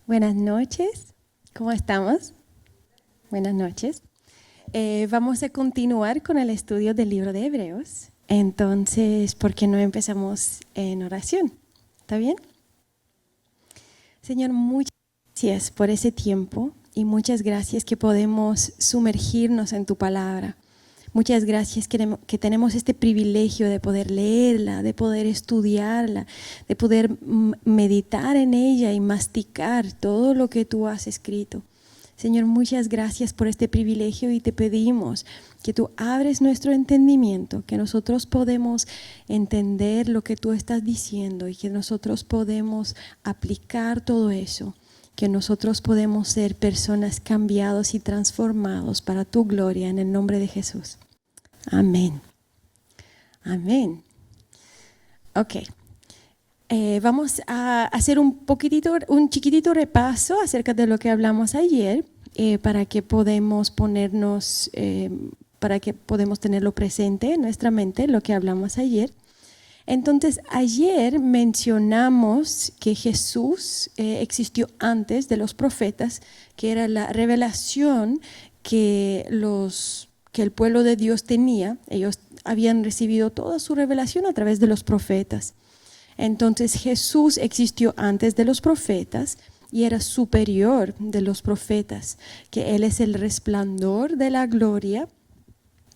Buenas noches, ¿cómo estamos? Buenas noches. Vamos a continuar con el estudio del libro de Hebreos. Entonces, ¿por qué no empezamos en oración? ¿Está bien? Señor, muchas gracias por ese tiempo y muchas gracias que podemos sumergirnos en tu palabra. Muchas gracias que tenemos este privilegio de poder leerla, de poder estudiarla, de poder meditar en ella y masticar todo lo que tú has escrito. Señor, muchas gracias por este privilegio y te pedimos que tú abres nuestro entendimiento, que nosotros podemos entender lo que tú estás diciendo y que nosotros podemos aplicar todo eso, que nosotros podemos ser personas cambiados y transformados para tu gloria en el nombre de Jesús. Amén. Amén. Ok. Vamos a hacer un chiquitito repaso acerca de lo que hablamos ayer para que podamos tenerlo presente en nuestra mente, lo que hablamos ayer. Entonces, ayer mencionamos que Jesús existió antes de los profetas, que era la revelación que el pueblo de Dios tenía. Ellos habían recibido toda su revelación a través de los profetas. Entonces Jesús existió antes de los profetas y era superior de los profetas, que Él es el resplandor de la gloria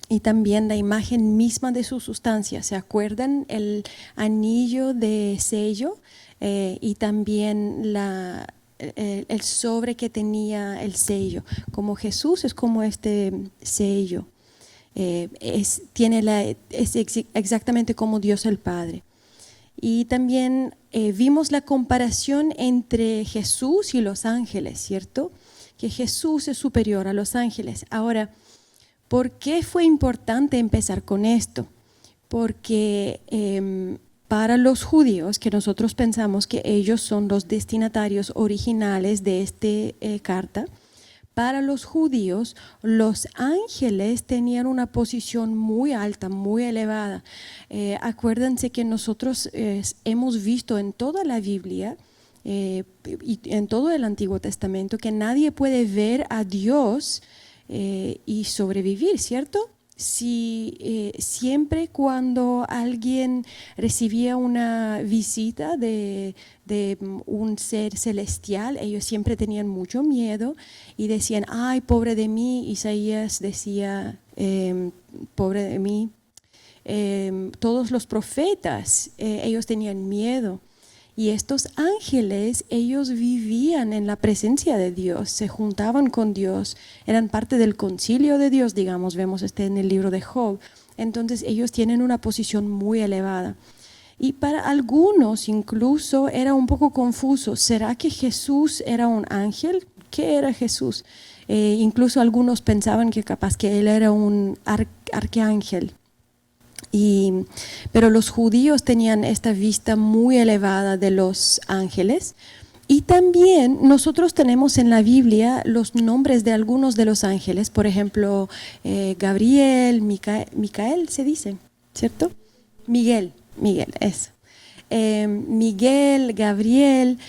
y también la imagen misma de su sustancia. ¿Se acuerdan el anillo de sello y también el sobre que tenía el sello? Como Jesús es como este sello. Es exactamente como Dios el Padre. Y también vimos la comparación entre Jesús y los ángeles, ¿cierto? Que Jesús es superior a los ángeles. Ahora, ¿por qué fue importante empezar con esto? Porque para los judíos, que nosotros pensamos que ellos son los destinatarios originales de esta carta, para los judíos, los ángeles tenían una posición muy alta, muy elevada. Acuérdense que nosotros hemos visto en toda la Biblia y en todo el Antiguo Testamento que nadie puede ver a Dios y sobrevivir, ¿cierto? Siempre cuando alguien recibía una visita de un ser celestial, ellos siempre tenían mucho miedo y decían, ay, pobre de mí. Isaías decía, pobre de mí. Todos los profetas, ellos tenían miedo. Y estos ángeles, ellos vivían en la presencia de Dios, se juntaban con Dios, eran parte del concilio de Dios, digamos, vemos en el libro de Job. Entonces ellos tienen una posición muy elevada. Y para algunos incluso era un poco confuso, ¿será que Jesús era un ángel? ¿Qué era Jesús? Incluso algunos pensaban que capaz que él era un arcángel. Pero los judíos tenían esta vista muy elevada de los ángeles. Y también nosotros tenemos en la Biblia los nombres de algunos de los ángeles, por ejemplo, Gabriel, Micael se dice, ¿cierto? Miguel, eso. Miguel, Gabriel,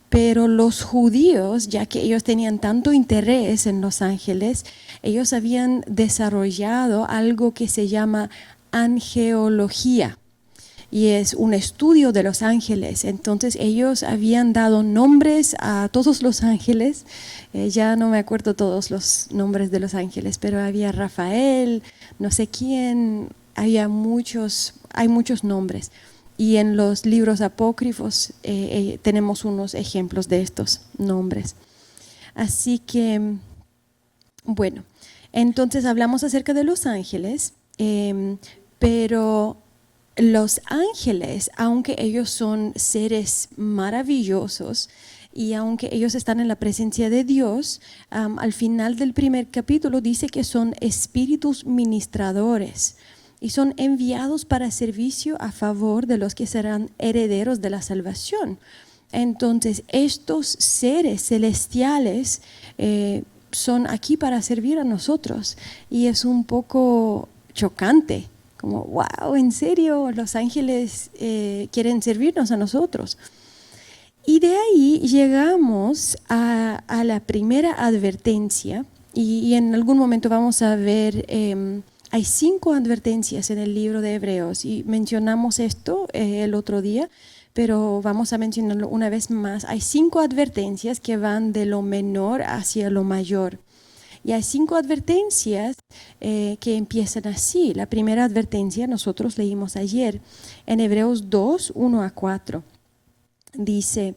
pero los judíos, ya que ellos tenían tanto interés en los ángeles, ellos habían desarrollado algo que se llama angeología y es un estudio de los ángeles. Entonces ellos habían dado nombres a todos los ángeles, ya no me acuerdo todos los nombres de los ángeles, pero había Rafael, no sé quién, hay muchos nombres. Y en los libros apócrifos tenemos unos ejemplos de estos nombres. Así que, bueno, entonces hablamos acerca de los ángeles, pero los ángeles, aunque ellos son seres maravillosos y aunque ellos están en la presencia de Dios, al final del primer capítulo dice que son espíritus ministradores y son enviados para servicio a favor de los que serán herederos de la salvación. Entonces, estos seres celestiales son aquí para servir a nosotros y es un poco chocante, como, wow, ¿en serio? Los ángeles quieren servirnos a nosotros. Y de ahí llegamos a la primera advertencia y en algún momento vamos a ver, hay 5 advertencias en el libro de Hebreos y mencionamos esto el otro día, pero vamos a mencionarlo una vez más. Hay 5 advertencias que van de lo menor hacia lo mayor. Y hay 5 advertencias que empiezan así. La primera advertencia nosotros leímos ayer en Hebreos 2, 1 a 4. Dice: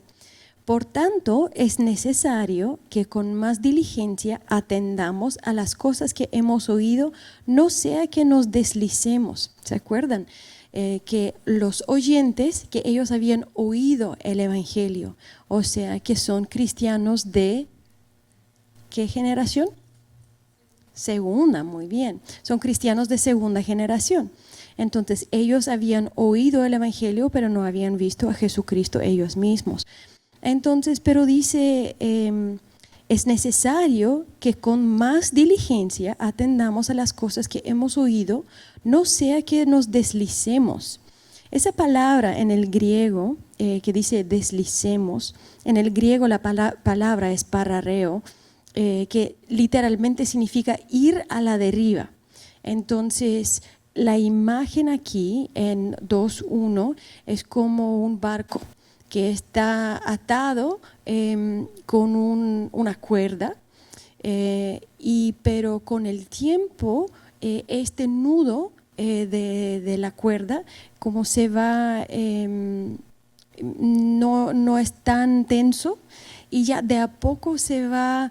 por tanto, es necesario que con más diligencia atendamos a las cosas que hemos oído, no sea que nos deslicemos. ¿Se acuerdan? Que los oyentes, que ellos habían oído el Evangelio, o sea, que son cristianos de ¿qué generación? Segunda, muy bien. Son cristianos de segunda generación. Entonces, ellos habían oído el Evangelio, pero no habían visto a Jesucristo ellos mismos. Entonces, pero dice, es necesario que con más diligencia atendamos a las cosas que hemos oído, no sea que nos deslicemos. Esa palabra en el griego que dice deslicemos, en el griego la palabra es parareo, que literalmente significa ir a la deriva. Entonces, la imagen aquí en 2.1 es como un barco que está atado con una cuerda, pero con el tiempo este nudo de la cuerda, como se va, no es tan tenso, y ya de a poco se va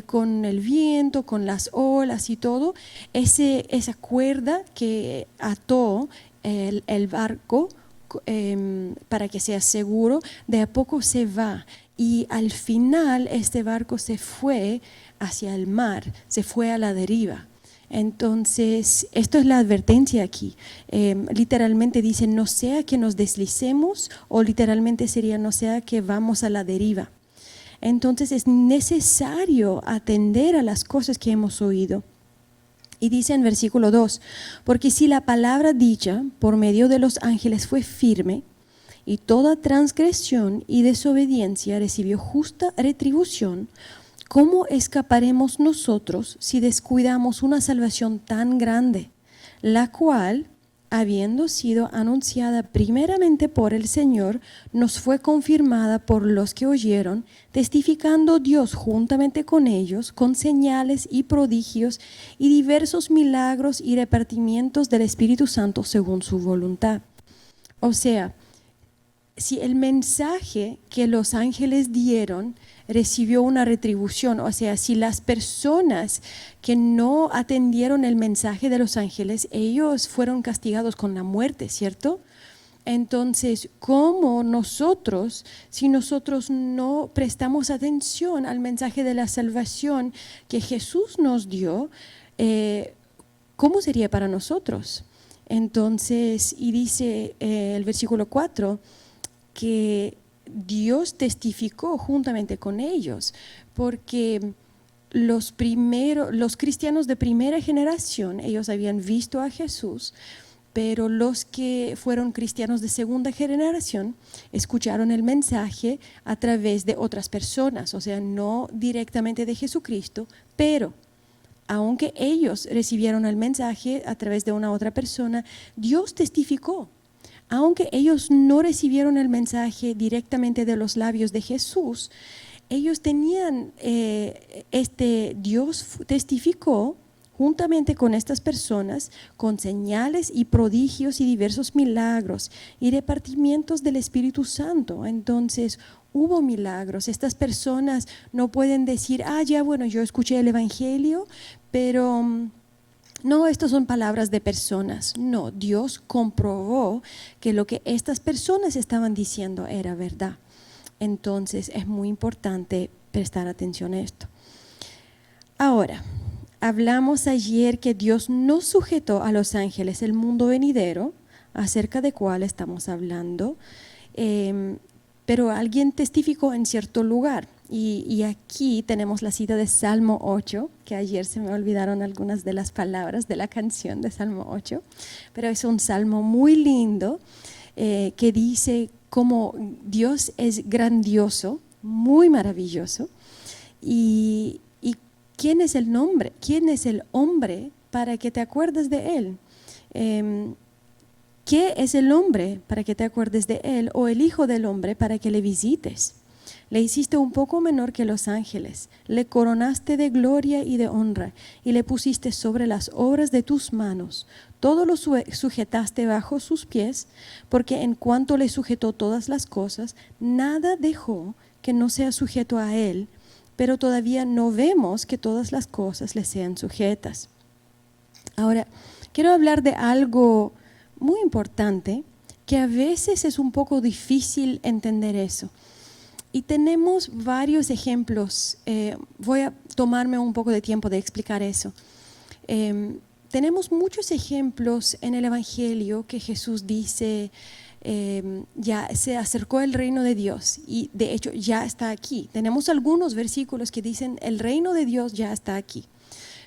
con el viento, con las olas y todo, esa cuerda que ató el barco para que sea seguro, de a poco se va. Y al final este barco se fue hacia el mar, se fue a la deriva. Entonces, esto es la advertencia aquí. Literalmente dice, no sea que nos deslicemos, o literalmente sería, no sea que vamos a la deriva. Entonces es necesario atender a las cosas que hemos oído. Y dice en versículo 2, porque si la palabra dicha por medio de los ángeles fue firme, y toda transgresión y desobediencia recibió justa retribución, ¿cómo escaparemos nosotros si descuidamos una salvación tan grande, la cual, habiendo sido anunciada primeramente por el Señor, nos fue confirmada por los que oyeron, testificando Dios juntamente con ellos, con señales y prodigios y diversos milagros y repartimientos del Espíritu Santo según su voluntad? O sea, si el mensaje que los ángeles dieron recibió una retribución, o sea, si las personas que no atendieron el mensaje de los ángeles, ellos fueron castigados con la muerte, ¿cierto? Entonces, ¿cómo nosotros, si nosotros no prestamos atención al mensaje de la salvación que Jesús nos dio, cómo sería para nosotros? Entonces, y dice el versículo 4, que Dios testificó juntamente con ellos, porque los cristianos de primera generación, ellos habían visto a Jesús, pero los que fueron cristianos de segunda generación escucharon el mensaje a través de otras personas, o sea, no directamente de Jesucristo, pero aunque ellos recibieron el mensaje a través de una otra persona, Dios testificó. Aunque ellos no recibieron el mensaje directamente de los labios de Jesús, ellos tenían, Dios testificó juntamente con estas personas, con señales y prodigios y diversos milagros y repartimientos del Espíritu Santo. Entonces, hubo milagros. Estas personas no pueden decir, ya bueno, yo escuché el Evangelio, pero no, estas son palabras de personas. No, Dios comprobó que lo que estas personas estaban diciendo era verdad. Entonces es muy importante prestar atención a esto. Ahora, hablamos ayer que Dios no sujetó a los ángeles el mundo venidero, acerca de cuál estamos hablando, pero alguien testificó en cierto lugar. Y aquí tenemos la cita de Salmo 8, que ayer se me olvidaron algunas de las palabras de la canción de Salmo 8, pero es un salmo muy lindo que dice, como Dios es grandioso, muy maravilloso. ¿Y quién es el nombre? ¿Quién es el hombre para que te acuerdes de él? ¿Qué es el hombre para que te acuerdes de él? O el hijo del hombre para que le visites. Le hiciste un poco menor que los ángeles, le coronaste de gloria y de honra, y le pusiste sobre las obras de tus manos. Todo lo sujetaste bajo sus pies, porque en cuanto le sujetó todas las cosas, nada dejó que no sea sujeto a él, pero todavía no vemos que todas las cosas le sean sujetas. Ahora, quiero hablar de algo muy importante, que a veces es un poco difícil entender eso. Y tenemos varios ejemplos. Voy a tomarme un poco de tiempo de explicar eso. Tenemos muchos ejemplos en el Evangelio que Jesús dice, ya se acercó el reino de Dios y de hecho ya está aquí. Tenemos algunos versículos que dicen, el reino de Dios ya está aquí.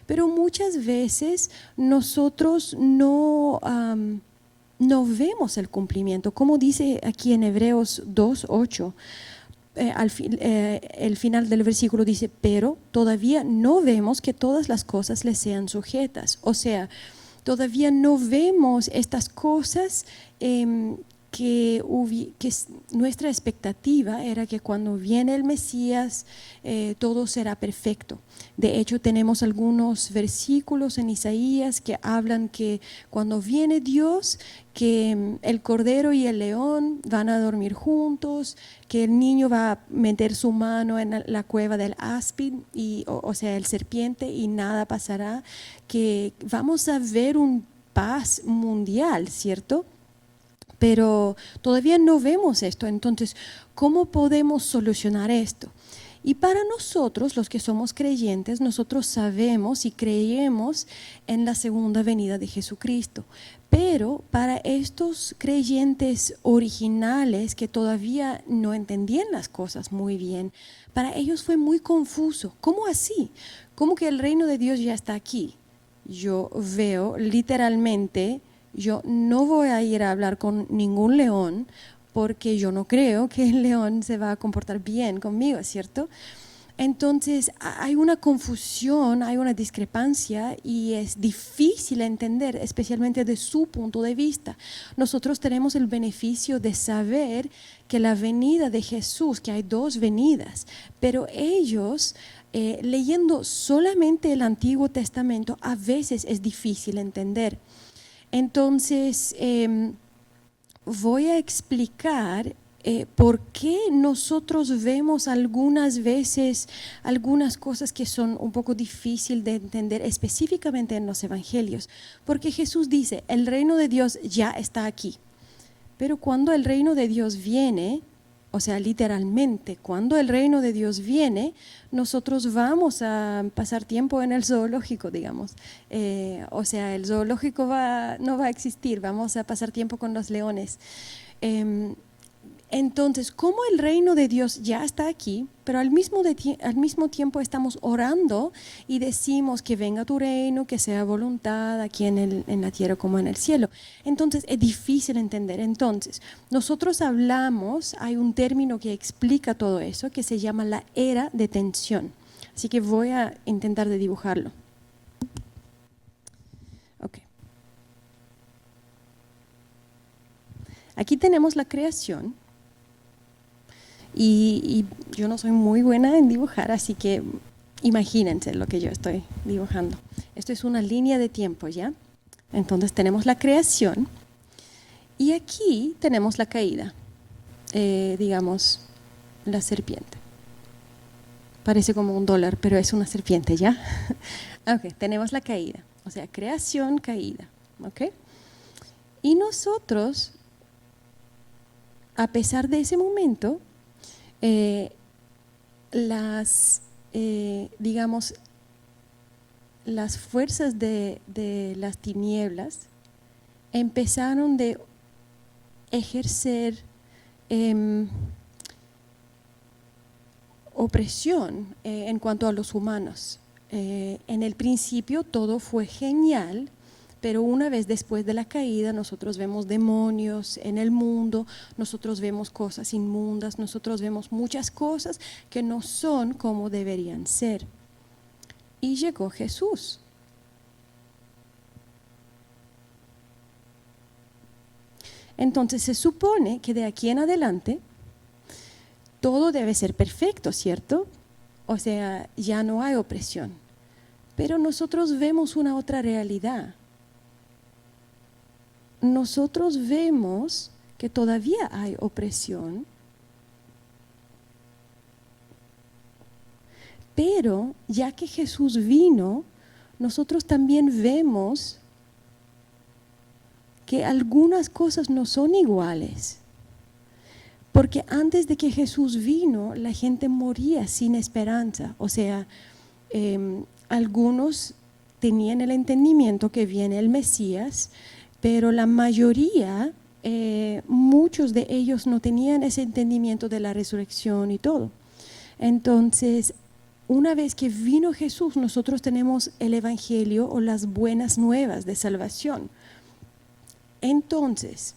Pero muchas veces nosotros no vemos el cumplimiento. Como dice aquí en Hebreos 2:8, el final del versículo dice, pero todavía no vemos que todas las cosas le sean sujetas. O sea, todavía no vemos estas cosas que nuestra expectativa era que cuando viene el Mesías todo será perfecto. De hecho, tenemos algunos versículos en Isaías que hablan que cuando viene Dios, que el cordero y el león van a dormir juntos, que el niño va a meter su mano en la cueva del áspid, o sea, el serpiente, y nada pasará, que vamos a ver un paz mundial, ¿cierto? Pero todavía no vemos esto. Entonces, ¿cómo podemos solucionar esto? Y para nosotros, los que somos creyentes, nosotros sabemos y creemos en la segunda venida de Jesucristo. Pero para estos creyentes originales que todavía no entendían las cosas muy bien, para ellos fue muy confuso. ¿Cómo así? ¿Cómo que el reino de Dios ya está aquí? Yo veo literalmente, yo no voy a ir a hablar con ningún león porque yo no creo que el león se va a comportar bien conmigo, ¿cierto? Entonces hay una confusión, hay una discrepancia y es difícil entender, especialmente de su punto de vista. Nosotros tenemos el beneficio de saber que la venida de Jesús, que hay dos venidas, pero ellos, leyendo solamente el Antiguo Testamento, a veces es difícil entender. Entonces, voy a explicar por qué nosotros vemos algunas veces algunas cosas que son un poco difíciles de entender, específicamente en los evangelios. Porque Jesús dice, el reino de Dios ya está aquí. Pero cuando el reino de Dios viene, o sea, literalmente, cuando el reino de Dios viene, nosotros vamos a pasar tiempo en el zoológico, digamos. O sea, el zoológico no va a existir, vamos a pasar tiempo con los leones. Entonces, como el reino de Dios ya está aquí, pero al mismo tiempo estamos orando y decimos que venga tu reino, que sea voluntad aquí en la tierra como en el cielo. Entonces, es difícil entender. Entonces, nosotros hablamos, hay un término que explica todo eso, que se llama la era de tensión. Así que voy a intentar de dibujarlo. Okay. Aquí tenemos la creación. Y yo no soy muy buena en dibujar, así que imagínense lo que yo estoy dibujando. Esto es una línea de tiempo, ¿ya? Entonces tenemos la creación y aquí tenemos la caída, digamos, la serpiente. Parece como un dólar, pero es una serpiente, ¿ya? Ok, tenemos la caída, o sea, creación, caída, ¿ok? Y nosotros, a pesar de ese momento, digamos, las fuerzas de las tinieblas empezaron de ejercer opresión en cuanto a los humanos. En el principio todo fue genial, Pero una vez después de la caída, nosotros vemos demonios en el mundo, nosotros vemos cosas inmundas, nosotros vemos muchas cosas que no son como deberían ser. Y llegó Jesús. Entonces se supone que de aquí en adelante todo debe ser perfecto, ¿cierto? O sea, ya no hay opresión. Pero nosotros vemos una otra realidad. Nosotros vemos que todavía hay opresión, pero ya que Jesús vino, nosotros también vemos que algunas cosas no son iguales. Porque antes de que Jesús vino, la gente moría sin esperanza. O sea, algunos tenían el entendimiento que viene el Mesías, pero la mayoría, muchos de ellos no tenían ese entendimiento de la resurrección y todo. Entonces, una vez que vino Jesús, nosotros tenemos el Evangelio o las buenas nuevas de salvación. Entonces,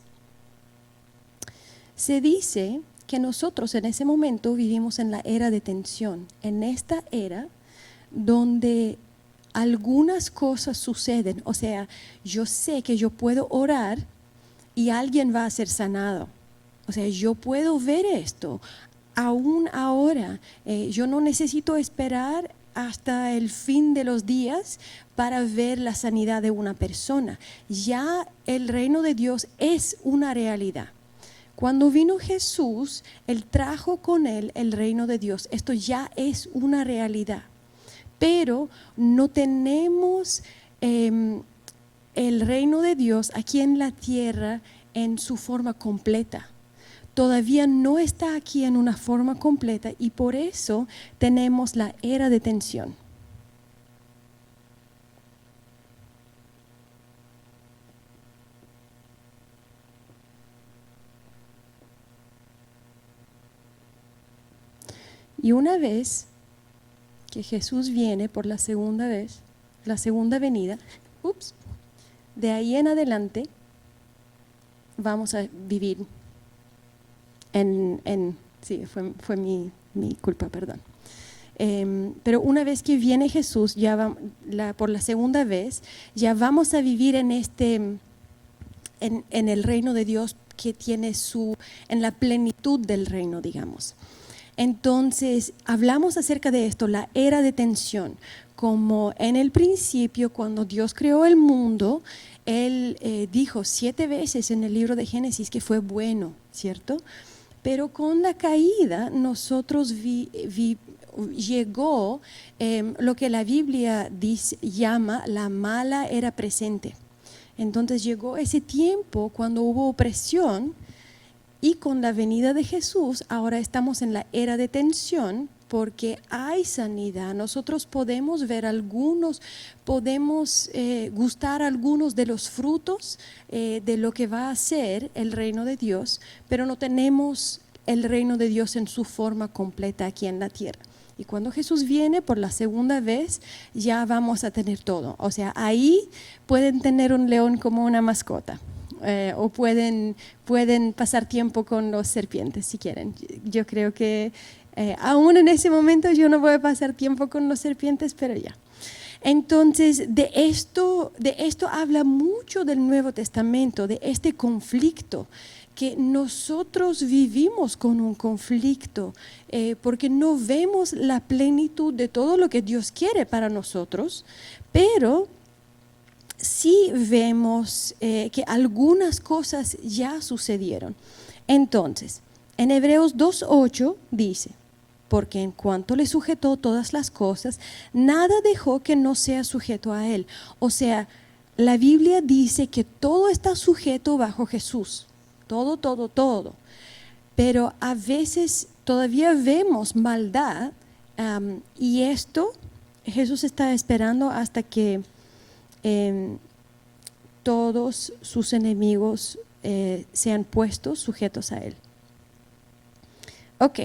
se dice que nosotros en ese momento vivimos en la era de tensión, en esta era donde algunas cosas suceden. O sea, yo sé que yo puedo orar y alguien va a ser sanado. O sea, yo puedo ver esto aún ahora. Yo no necesito esperar hasta el fin de los días para ver la sanidad de una persona. Ya el reino de Dios es una realidad. Cuando vino Jesús, Él trajo con Él el reino de Dios. Esto ya es una realidad. Pero no tenemos el reino de Dios aquí en la tierra en su forma completa. Todavía no está aquí en una forma completa y por eso tenemos la era de tensión. Y una vez que Jesús viene por la segunda vez, la segunda venida, de ahí en adelante vamos a vivir sí, fue mi culpa, perdón. Pero una vez que viene Jesús, por la segunda vez, ya vamos a vivir en el reino de Dios que tiene en la plenitud del reino, digamos. Entonces, hablamos acerca de esto, la era de tensión, como en el principio, cuando Dios creó el mundo, Él dijo 7 veces en el libro de Génesis que fue bueno, ¿cierto? Pero con la caída nosotros llegó lo que la Biblia llama la mala era presente. Entonces llegó ese tiempo cuando hubo opresión y con la venida de Jesús ahora estamos en la era de tensión porque hay sanidad. Nosotros podemos ver podemos gustar algunos de los frutos de lo que va a ser el reino de Dios, pero no tenemos el reino de Dios en su forma completa aquí en la tierra. Y cuando Jesús viene por la segunda vez, ya vamos a tener todo. O sea, ahí pueden tener un león como una mascota. O pueden pasar tiempo con los serpientes si quieren. Yo creo que aún en ese momento yo no voy a pasar tiempo con los serpientes, pero ya. Entonces, de esto habla mucho del Nuevo Testamento, de este conflicto, que nosotros vivimos con un conflicto, porque no vemos la plenitud de todo lo que Dios quiere para nosotros, pero sí vemos que algunas cosas ya sucedieron. Entonces, en Hebreos 2:8 dice, porque en cuanto le sujetó todas las cosas, nada dejó que no sea sujeto a él. O sea, la Biblia dice que todo está sujeto bajo Jesús. Todo, todo, todo. Pero a veces todavía vemos maldad y esto Jesús está esperando hasta que todos sus enemigos sean puestos sujetos a él. Ok,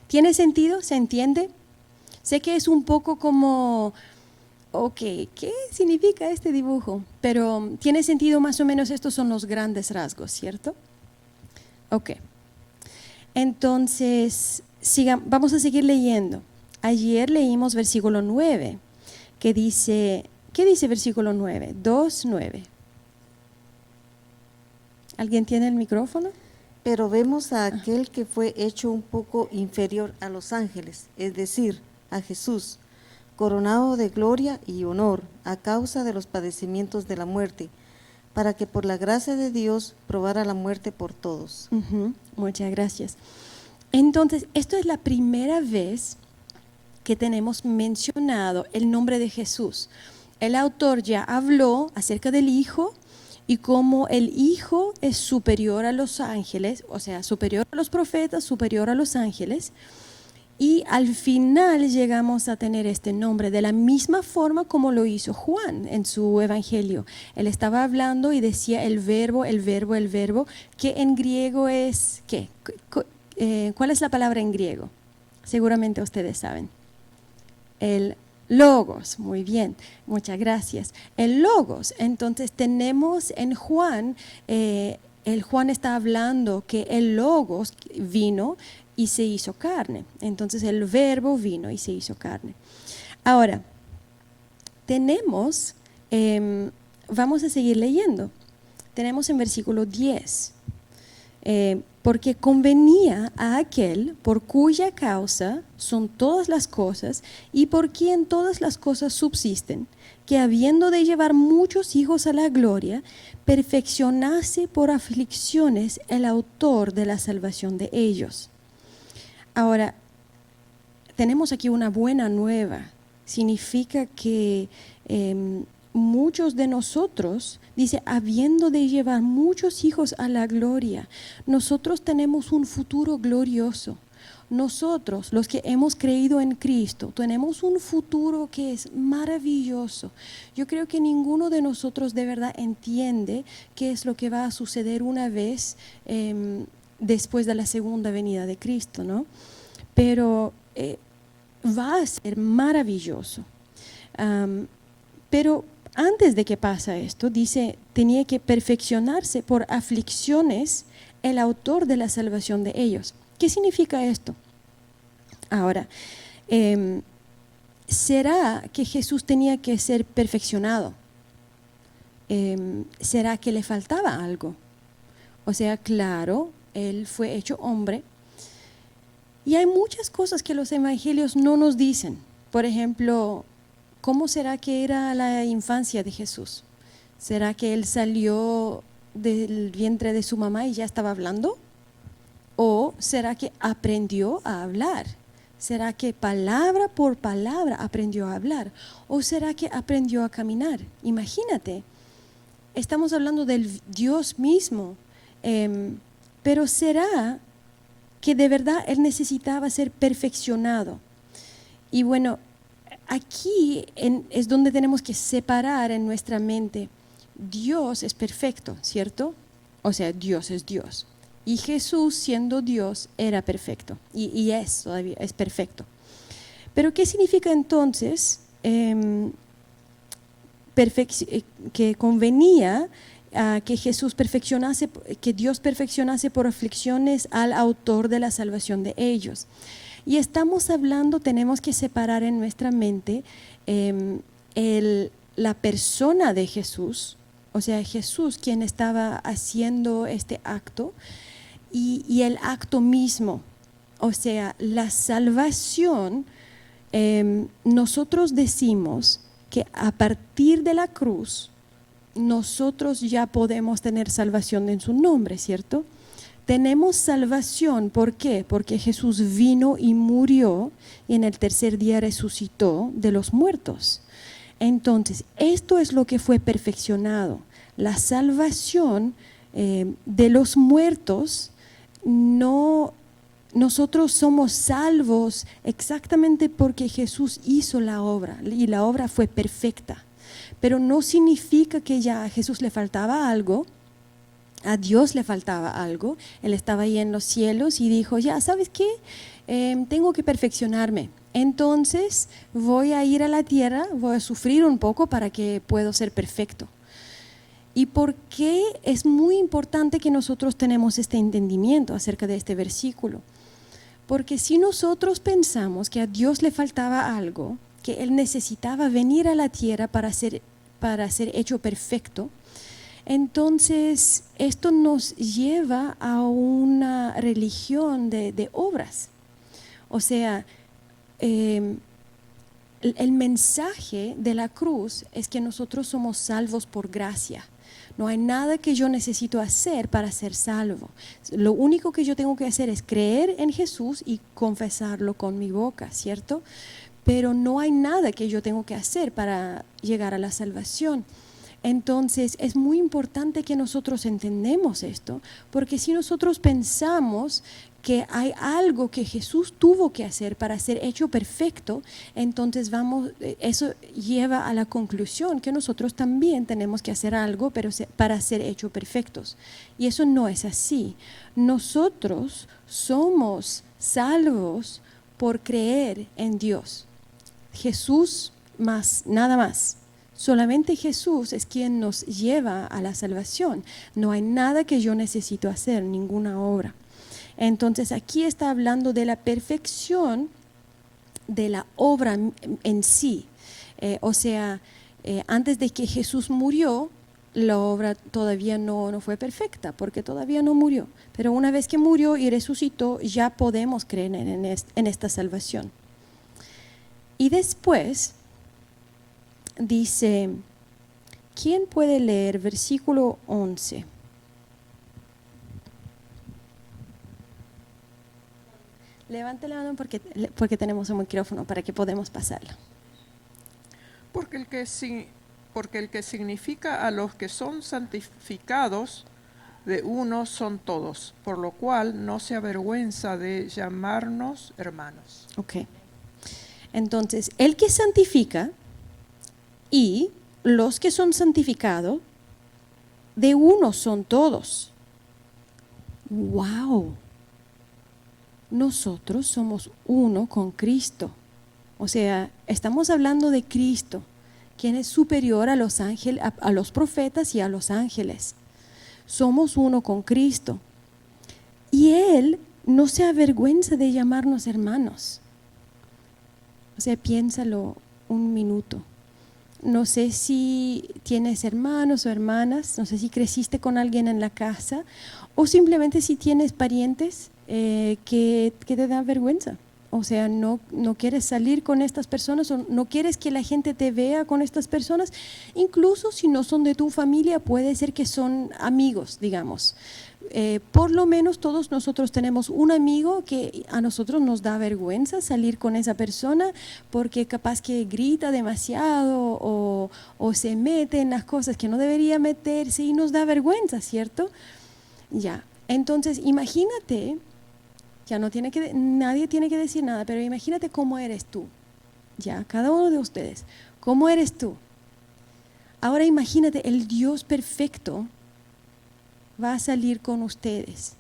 ¿tiene sentido? ¿Se entiende? Sé que es un poco como Ok, ¿qué significa este dibujo? Pero tiene sentido más o menos, estos son los grandes rasgos, ¿cierto? Ok, entonces vamos a seguir leyendo. Ayer leímos versículo 9, que dice, ¿qué dice versículo 9? 2:9. ¿Alguien tiene el micrófono? Pero vemos a aquel que fue hecho un poco inferior a los ángeles, es decir, a Jesús, coronado de gloria y honor a causa de los padecimientos de la muerte, para que por la gracia de Dios probara la muerte por todos. Muchas gracias. Entonces, esto es la primera vez que tenemos mencionado el nombre de Jesús. El autor ya habló acerca del Hijo y cómo el Hijo es superior a los ángeles, o sea, superior a los profetas, superior a los ángeles. Y al final llegamos a tener este nombre de la misma forma como lo hizo Juan en su evangelio. Él estaba hablando y decía el verbo, que en griego es, ¿qué? ¿Cuál es la palabra en griego? Seguramente ustedes saben. El logos, muy bien, muchas gracias. El logos, entonces tenemos en Juan, el Juan está hablando que el logos vino y se hizo carne. Entonces el verbo vino y se hizo carne. Ahora, tenemos, vamos a seguir leyendo. Tenemos en versículo 10, porque convenía a aquel por cuya causa son todas las cosas y por quien todas las cosas subsisten, que habiendo de llevar muchos hijos a la gloria, perfeccionase por aflicciones el autor de la salvación de ellos. Ahora, tenemos aquí una buena nueva. Significa que muchos de nosotros, dice, habiendo de llevar muchos hijos a la gloria, nosotros tenemos un futuro glorioso. Nosotros, los que hemos creído en Cristo, tenemos un futuro que es maravilloso. Yo creo que ninguno de nosotros de verdad entiende qué es lo que va a suceder una vez después de la segunda venida de Cristo, ¿no? Pero va a ser maravilloso. Pero antes de que pasa esto, dice, tenía que perfeccionarse por aflicciones el autor de la salvación de ellos. ¿Qué significa esto? Ahora, ¿será que Jesús tenía que ser perfeccionado? ¿Será que le faltaba algo? O sea, claro, Él fue hecho hombre. Y hay muchas cosas que los evangelios no nos dicen. Por ejemplo, ¿cómo será que era la infancia de Jesús? ¿Será que Él salió del vientre de su mamá y ya estaba hablando? ¿O será que aprendió a hablar? ¿Será que palabra por palabra aprendió a hablar? ¿O será que aprendió a caminar? Imagínate, estamos hablando del Dios mismo, pero ¿será que de verdad Él necesitaba ser perfeccionado? Y bueno, aquí es donde tenemos que separar en nuestra mente. Dios es perfecto, ¿cierto? O sea, Dios es Dios. Y Jesús, siendo Dios, era perfecto y es todavía, es perfecto. Pero ¿qué significa entonces que convenía que Jesús perfeccionase, que Dios perfeccionase por aflicciones al autor de la salvación de ellos? Y estamos hablando, tenemos que separar en nuestra mente la persona de Jesús, o sea, Jesús quien estaba haciendo este acto, y el acto mismo, o sea, la salvación. Nosotros decimos que a partir de la cruz nosotros ya podemos tener salvación en su nombre, ¿cierto? Tenemos salvación, ¿por qué? Porque Jesús vino y murió y en el tercer día resucitó de los muertos. Entonces, esto es lo que fue perfeccionado, la salvación de los muertos. No, nosotros somos salvos exactamente porque Jesús hizo la obra y la obra fue perfecta. Pero no significa que ya a Jesús le faltaba algo. a Dios le faltaba algo. Él estaba ahí en los cielos y dijo, ya, ¿sabes qué? Tengo que perfeccionarme. Entonces voy a ir a la tierra, voy a sufrir un poco para que pueda ser perfecto. ¿Y por qué es muy importante que nosotros tenemos este entendimiento acerca de este versículo? Porque si nosotros pensamos que a Dios le faltaba algo, que Él necesitaba venir a la tierra para ser hecho perfecto, entonces esto nos lleva a una religión de obras. O sea, el mensaje de la cruz es que nosotros somos salvos por gracia. No hay nada que yo necesito hacer para ser salvo. Lo único que yo tengo que hacer es creer en Jesús y confesarlo con mi boca, ¿cierto? Pero no hay nada que yo tengo que hacer para llegar a la salvación. Entonces es muy importante que nosotros entendamos esto, porque si nosotros pensamos que hay algo que Jesús tuvo que hacer para ser hecho perfecto, entonces eso lleva a la conclusión que nosotros también tenemos que hacer algo para ser hechos perfectos. Y eso no es así. Nosotros somos salvos por creer en Dios. Jesús más, nada más. Solamente Jesús es quien nos lleva a la salvación. No hay nada que yo necesito hacer, ninguna obra. Entonces aquí está hablando de la perfección de la obra en sí. Antes de que Jesús murió, la obra todavía no fue perfecta, porque todavía no murió. Pero una vez que murió y resucitó, ya podemos creer en esta salvación. Y después dice, ¿quién puede leer versículo 11? Levante la mano porque tenemos un micrófono para que podamos pasarlo. Porque el que significa a los que son santificados, de uno son todos, por lo cual no se avergüenza de llamarnos hermanos. Ok. Entonces, el que santifica y los que son santificados, de uno son todos. ¡Wow! Nosotros somos uno con Cristo. O sea, estamos hablando de Cristo, quien es superior a los ángeles, a los profetas y a los ángeles. Somos uno con Cristo. Y Él no se avergüenza de llamarnos hermanos. O sea, piénsalo un minuto. No sé si tienes hermanos o hermanas, no sé si creciste con alguien en la casa o simplemente si tienes parientes que te dan vergüenza. O sea, no quieres salir con estas personas o no quieres que la gente te vea con estas personas. Incluso si no son de tu familia, puede ser que son amigos, digamos. Por lo menos todos nosotros tenemos un amigo que a nosotros nos da vergüenza salir con esa persona porque capaz que grita demasiado o se mete en las cosas que no debería meterse y nos da vergüenza, ¿cierto? Ya, entonces imagínate, ya nadie tiene que decir nada, pero imagínate cómo eres tú, ya, cada uno de ustedes, cómo eres tú. Ahora imagínate el Dios perfecto va a salir con ustedes.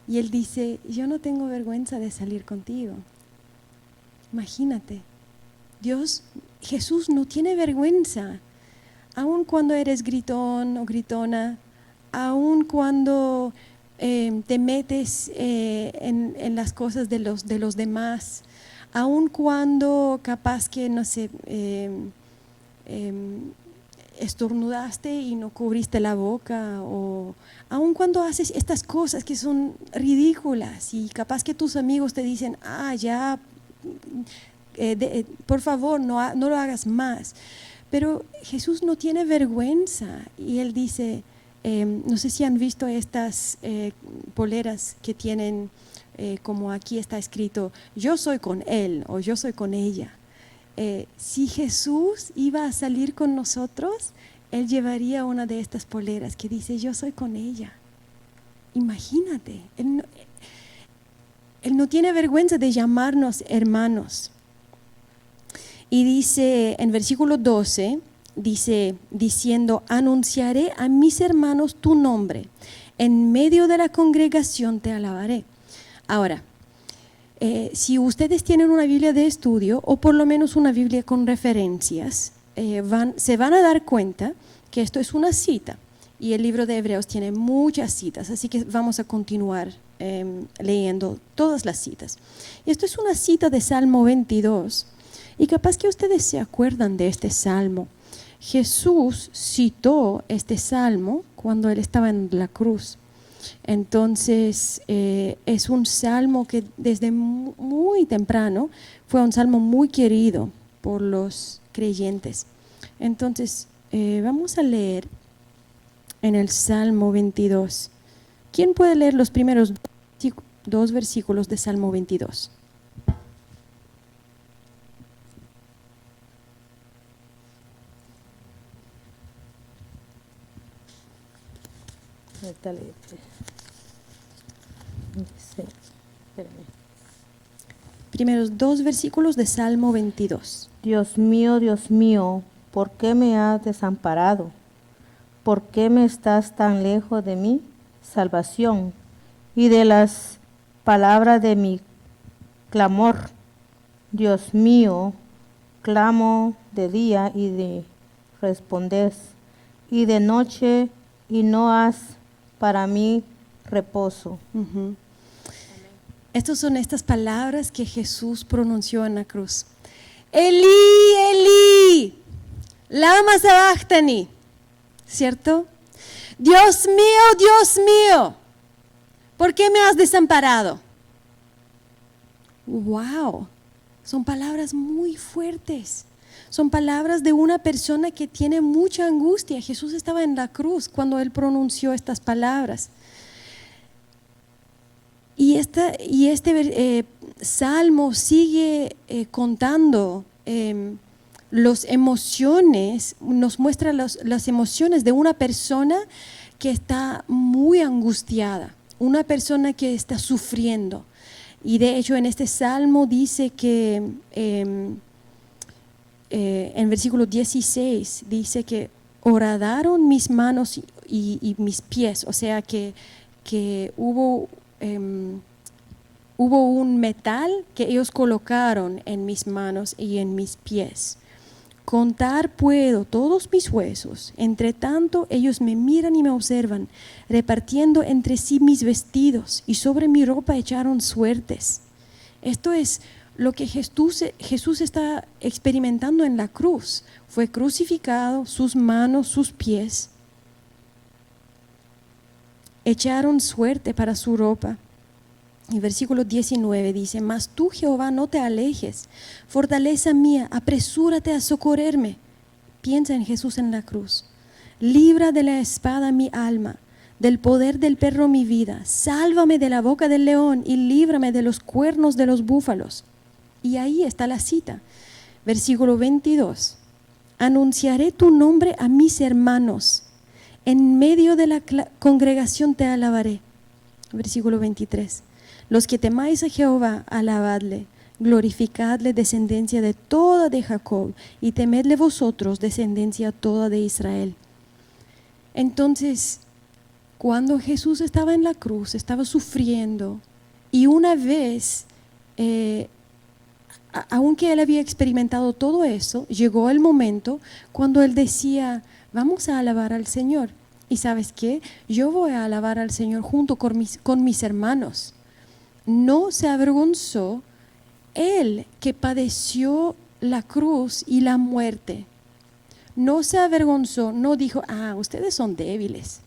Y Él dice, yo no tengo vergüenza de salir contigo. Imagínate, Jesús no tiene vergüenza, aun cuando eres gritón o gritona, aun cuando te metes en las cosas de los demás, aun cuando capaz que, no sé, estornudaste y no cubriste la boca, o aun cuando haces estas cosas que son ridículas y capaz que tus amigos te dicen, ya, por favor no lo hagas más, pero Jesús no tiene vergüenza y Él dice, no sé si han visto estas poleras que tienen como aquí está escrito, yo soy con Él o yo soy con ella. Si Jesús iba a salir con nosotros, Él llevaría una de estas poleras que dice, yo soy con ella. Imagínate, Él no tiene vergüenza de llamarnos hermanos. Y dice en versículo 12, dice, diciendo, anunciaré a mis hermanos tu nombre, en medio de la congregación te alabaré. Ahora, si ustedes tienen una Biblia de estudio o por lo menos una Biblia con referencias, se van a dar cuenta que esto es una cita y el libro de Hebreos tiene muchas citas, así que vamos a continuar leyendo todas las citas. Y esto es una cita de Salmo 22 y capaz que ustedes se acuerdan de este salmo. Jesús citó este salmo cuando él estaba en la cruz. Entonces es un salmo que desde muy temprano fue un salmo muy querido por los creyentes. Entonces vamos a leer en el Salmo 22. ¿Quién puede leer los primeros dos versículos de Salmo 22? Primeros dos versículos de Salmo 22. Dios mío, ¿por qué me has desamparado? ¿Por qué me estás tan lejos de mi salvación y de las palabras de mi clamor? Dios mío, clamo de día y de respondes, y de noche y no has para mí reposo. Uh-huh. Estas son estas palabras que Jesús pronunció en la cruz. Elí, Elí, lama sabachthani, ¿cierto? Dios mío, ¿por qué me has desamparado? Wow, son palabras muy fuertes. Son palabras de una persona que tiene mucha angustia. Jesús estaba en la cruz cuando él pronunció estas palabras. Y este salmo sigue contando las emociones, nos muestra las emociones de una persona que está muy angustiada, una persona que está sufriendo. Y de hecho en este salmo dice que en versículo 16 dice que horadaron mis manos y mis pies, o sea que hubo un metal que ellos colocaron en mis manos y en mis pies. Contar puedo todos mis huesos, entre tanto ellos me miran y me observan, repartiendo entre sí mis vestidos y sobre mi ropa echaron suertes. Esto es lo que Jesús está experimentando en la cruz. Fue crucificado, sus manos, sus pies echaron suerte para su ropa. Y versículo 19 dice, mas tú, Jehová, no te alejes, fortaleza mía, apresúrate a socorrerme. Piensa en Jesús en la cruz. Libra de la espada mi alma, del poder del perro mi vida. Sálvame de la boca del león y líbrame de los cuernos de los búfalos. Y ahí está la cita. Versículo 22. Anunciaré tu nombre a mis hermanos. En medio de la congregación te alabaré. Versículo 23. Los que temáis a Jehová, alabadle, glorificadle, descendencia de toda de Jacob, y temedle vosotros, descendencia toda de Israel. Entonces, cuando Jesús estaba en la cruz, estaba sufriendo, y una vez, aunque él había experimentado todo eso, llegó el momento cuando él decía, vamos a alabar al Señor. Y ¿sabes qué? Yo voy a alabar al Señor junto con mis hermanos. No se avergonzó él que padeció la cruz y la muerte. No se avergonzó, no dijo, ustedes son débiles.